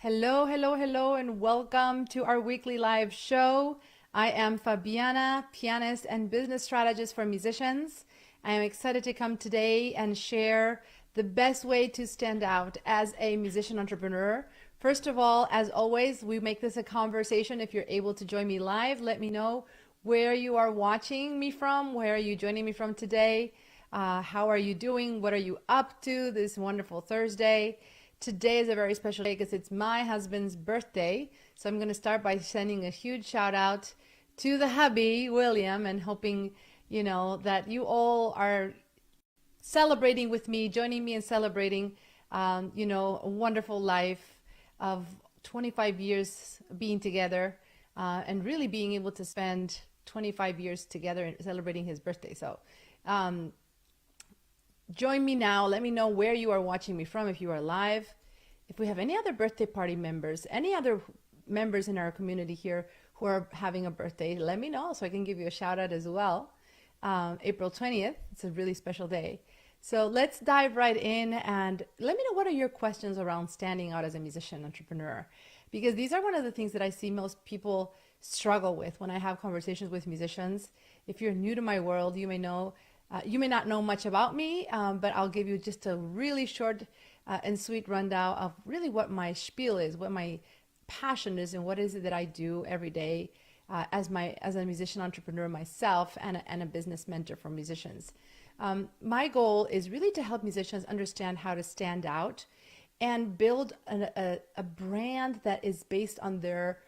Hello, hello, hello, and welcome to our weekly live show. I am Fabiana, pianist and business strategist for musicians. I am excited to come today and share the best way to stand out as a musician entrepreneur. First of all, as always, we make this a conversation. If you're able to join me live, let me know where you are watching me from, where are you joining me from today, how are you doing, what are you up to this wonderful Thursday. Today is a very special day because it's my husband's birthday. So I'm going to start by sending a huge shout out to the hubby, William, and hoping, that you all are celebrating with me, joining me in celebrating, a wonderful life of 25 years being together, and really being able to spend 25 years together celebrating his birthday. So, join me now. Let me know where you are watching me from if you are live. If we have any other birthday party members, any other members in our community here who are having a birthday, let me know so I can give you a shout out as well. April 20th, it's a really special day. So let's dive right in and let me know what are your questions around standing out as a musician entrepreneur, because these are one of the things that I see most people struggle with when I have conversations with musicians. If you're new to my world, you may not know much about me, but I'll give you just a really short and sweet rundown of really what my spiel is, what my passion is, and what is it that I do every day as a musician entrepreneur myself and a business mentor for musicians. My goal is really to help musicians understand how to stand out and build a brand that is based on their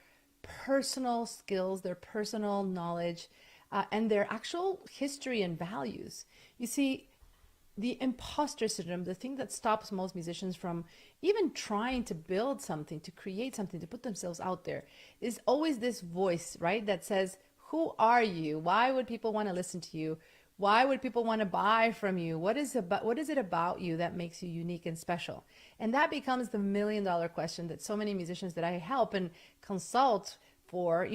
personal skills, their personal knowledge, and their actual history and values. You see, the imposter syndrome, the thing that stops most musicians from even trying to build something, to create something, to put themselves out there, is always this voice, right? That says, who are you? Why would people want to listen to you? Why would people want to buy from you? What is it about you that makes you unique and special? And that becomes the $1,000,000 question that so many musicians that I help and consult for,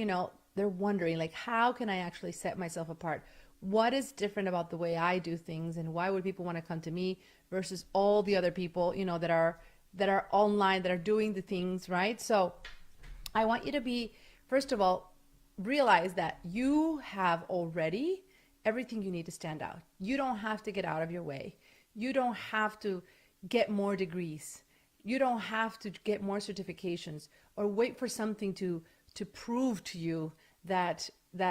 they're wondering, like, how can I actually set myself apart? What is different about the way I do things, and why would people want to come to me versus all the other people, that are online, that are doing the things, right? So I want you to first of all, realize that you have already everything you need to stand out. You don't have to get out of your way. You don't have to get more degrees. You don't have to get more certifications or wait for something to prove to you that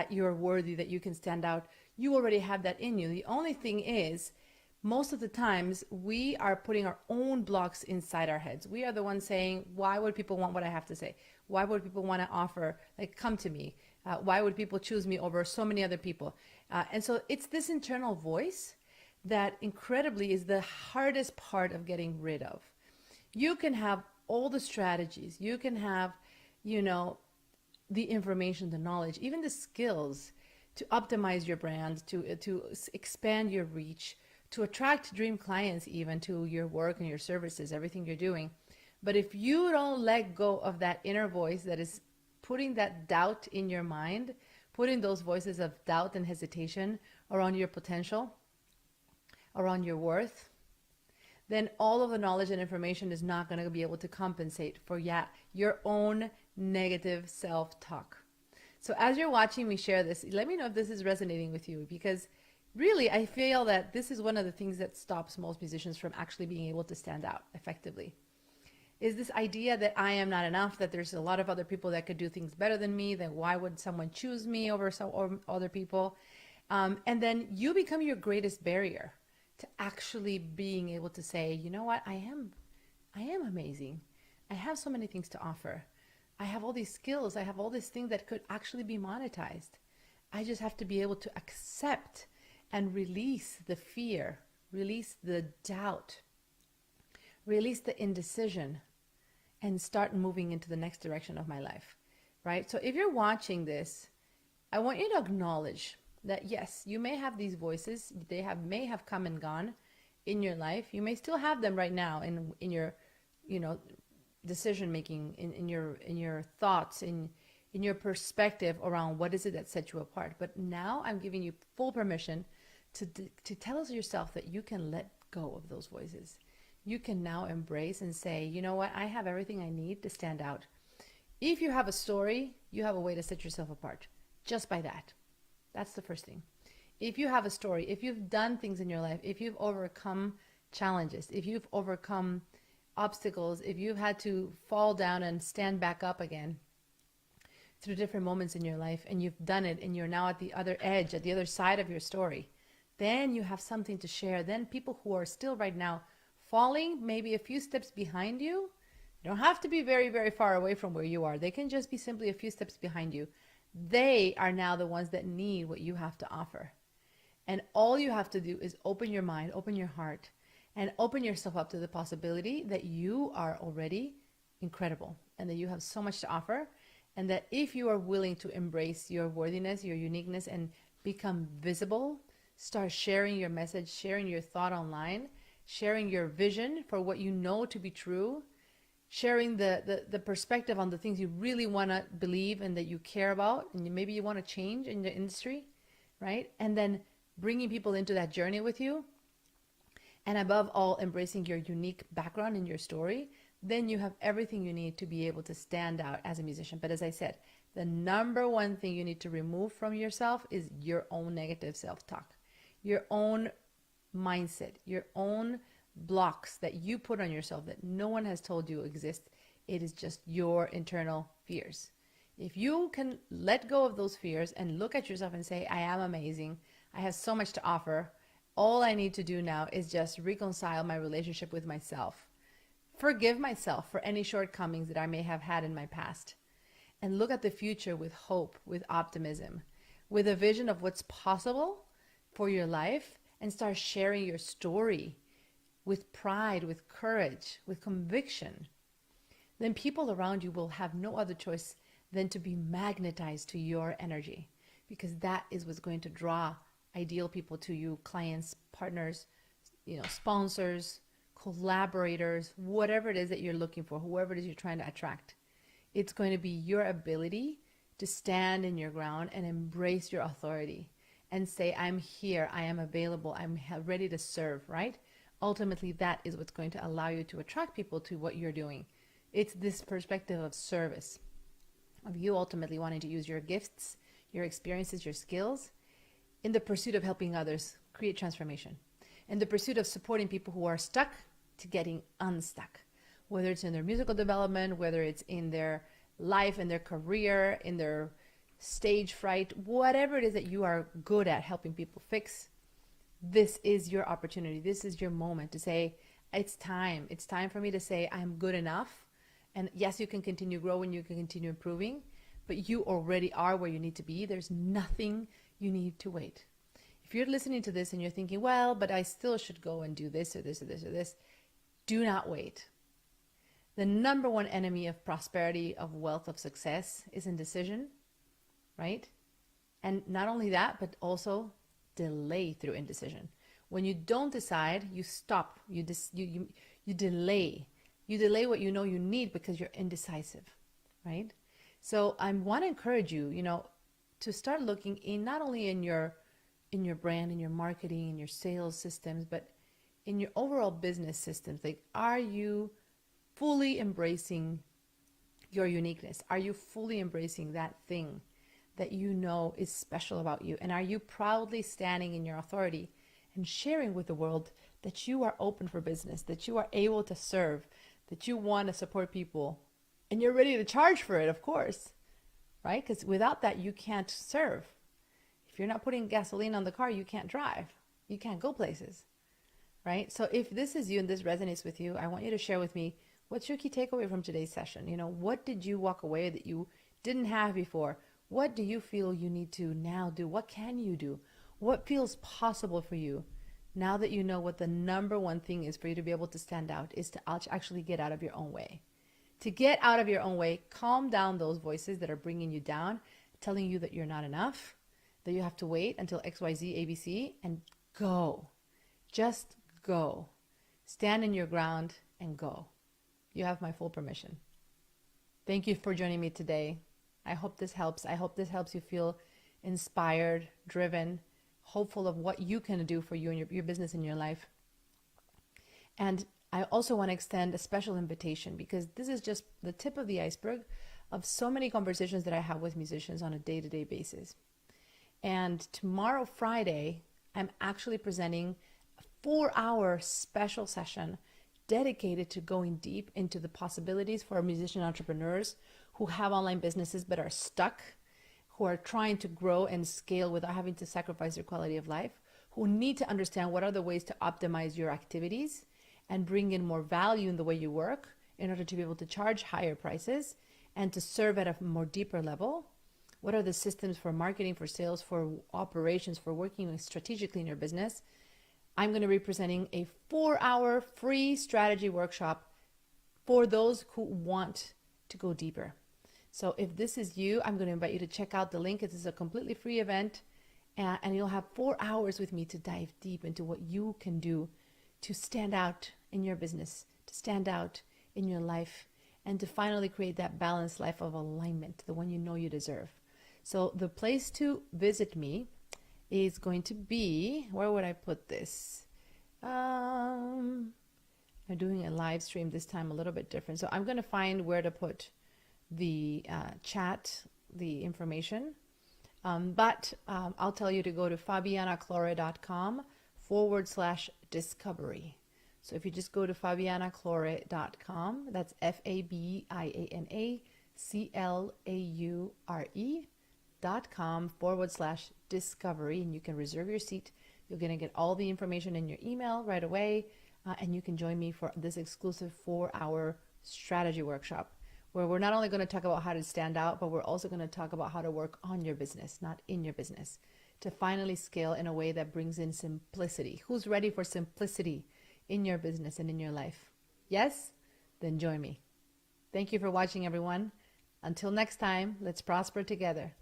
you're worthy, that you can stand out. You already have that in you. The only thing is, most of the times we are putting our own blocks inside our heads. We are the ones saying, why would people want what I have to say? Why would people want to offer, like, come to me? Why would people choose me over so many other people? And so it's this internal voice that incredibly is the hardest part of getting rid of. You can have all the strategies. You can have, the information, the knowledge, even the skills to optimize your brand, to expand your reach, to attract dream clients even to your work and your services, everything you're doing. But if you don't let go of that inner voice that is putting that doubt in your mind, putting those voices of doubt and hesitation around your potential, around your worth, then all of the knowledge and information is not going to be able to compensate for your own negative self-talk. So as you're watching me share this, let me know if this is resonating with you, because really I feel that this is one of the things that stops most musicians from actually being able to stand out effectively. Is this idea that I am not enough, that there's a lot of other people that could do things better than me, then why would someone choose me over some other people? And then you become your greatest barrier to actually being able to say, you know what, I am amazing. I have so many things to offer. I have all these skills. I have all these things that could actually be monetized. I just have to be able to accept and release the fear, release the doubt, release the indecision, and start moving into the next direction of my life, right? So if you're watching this, I want you to acknowledge that yes, you may have these voices. May have come and gone in your life. You may still have them right now in your, decision making, in your thoughts, in your perspective around what is it that sets you apart. But now I'm giving you full permission to tell yourself that you can let go of those voices. you can now embrace and say, you know what, I have everything I need to stand out. If you have a story, you have a way to set yourself apart just by that. That's the first thing. If you have a story, if you've done things in your life, if you've overcome challenges, if you've overcome obstacles, if you've had to fall down and stand back up again through different moments in your life, and you've done it, and you're now at the other edge, at the other side of your story, then you have something to share. Then people who are still right now falling maybe a few steps behind you, they don't have to be very, very far away from where you are. They can just be simply a few steps behind you. They are now the ones that need what you have to offer. And all you have to do is open your mind, open your heart, and open yourself up to the possibility that you are already incredible and that you have so much to offer. And that if you are willing to embrace your worthiness, your uniqueness, and become visible, start sharing your message, sharing your thought online, sharing your vision for what you know to be true, sharing the perspective on the things you really want to believe and that you care about, and maybe you want to change in the industry, right? And then bringing people into that journey with you, and above all, embracing your unique background and your story, then you have everything you need to be able to stand out as a musician. But as I said, the number one thing you need to remove from yourself is your own negative self-talk, your own mindset, your own blocks that you put on yourself that no one has told you exist. It is just your internal fears. If you can let go of those fears and look at yourself and say, I am amazing, I have so much to offer, all I need to do now is just reconcile my relationship with myself. Forgive myself for any shortcomings that I may have had in my past, and look at the future with hope, with optimism, with a vision of what's possible for your life, and start sharing your story with pride, with courage, with conviction. Then people around you will have no other choice than to be magnetized to your energy, because that is what's going to draw ideal people to you, clients, partners, sponsors, collaborators, whatever it is that you're looking for, whoever it is you're trying to attract. It's going to be your ability to stand in your ground and embrace your authority and say, I'm here, I am available, I'm ready to serve, right? Ultimately, that is what's going to allow you to attract people to what you're doing. It's this perspective of service, of you ultimately wanting to use your gifts, your experiences, your skills in the pursuit of helping others create transformation, in the pursuit of supporting people who are stuck to getting unstuck, whether it's in their musical development, whether it's in their life, in their career, in their stage fright, whatever it is that you are good at helping people fix. This is your opportunity. This is your moment to say, it's time. It's time for me to say I'm good enough. And yes, you can continue growing, you can continue improving, but you already are where you need to be. There's nothing you need to wait. If you're listening to this and you're thinking, well, but I still should go and do this or this or this or this, do not wait. The number one enemy of prosperity, of wealth, of success is indecision, right? And not only that, but also delay through indecision. When you don't decide, you stop, you delay. You delay what you know you need because you're indecisive, right? So I want to encourage you, to start looking in not only in your brand, in your marketing, in your sales systems, but in your overall business systems. Like, are you fully embracing your uniqueness? Are you fully embracing that thing that you know is special about you? And are you proudly standing in your authority and sharing with the world that you are open for business, that you are able to serve, that you want to support people, and you're ready to charge for it, of course, right? Because without that, you can't serve. If you're not putting gasoline on the car, you can't drive. You can't go places, right? So if this is you and this resonates with you, I want you to share with me, what's your key takeaway from today's session? What did you walk away that you didn't have before? What do you feel you need to now do? What can you do? What feels possible for you now that you know what the number one thing is for you to be able to stand out is to actually get out of your own way. To get out of your own way, calm down those voices that are bringing you down, telling you that you're not enough, that you have to wait until XYZ, ABC, and go. Just go. Stand in your ground and go. You have my full permission. Thank you for joining me today. I hope this helps. I hope this helps you feel inspired, driven, hopeful of what you can do for you and your business and your life. And I also want to extend a special invitation because this is just the tip of the iceberg of so many conversations that I have with musicians on a day-to-day basis. And tomorrow, Friday, I'm actually presenting a 4-hour special session dedicated to going deep into the possibilities for musician entrepreneurs who have online businesses but are stuck, who are trying to grow and scale without having to sacrifice their quality of life, who need to understand what are the ways to optimize your activities and bring in more value in the way you work in order to be able to charge higher prices and to serve at a more deeper level. What are the systems for marketing, for sales, for operations, for working strategically in your business? I'm going to be presenting a 4-hour free strategy workshop for those who want to go deeper. So if this is you, I'm going to invite you to check out the link. It is a completely free event, and you'll have 4 hours with me to dive deep into what you can do to stand out in your business, to stand out in your life, and to finally create that balanced life of alignment, the one you know you deserve. So the place to visit me is going to be, where would I put this? I'm doing a live stream this time, a little bit different. So I'm going to find where to put the chat, the information. But I'll tell you to go to fabianaclaure.com/discovery. So if you just go to fabianaclaure.com, that's FABIANACLAURE.com/discovery, and you can reserve your seat. You're going to get all the information in your email right away, and you can join me for this exclusive 4-hour strategy workshop, where we're not only going to talk about how to stand out, but we're also going to talk about how to work on your business, not in your business, to finally scale in a way that brings in simplicity. Who's ready for simplicity in your business and in your life? Yes? Then join me. Thank you for watching, everyone. Until next time, let's prosper together.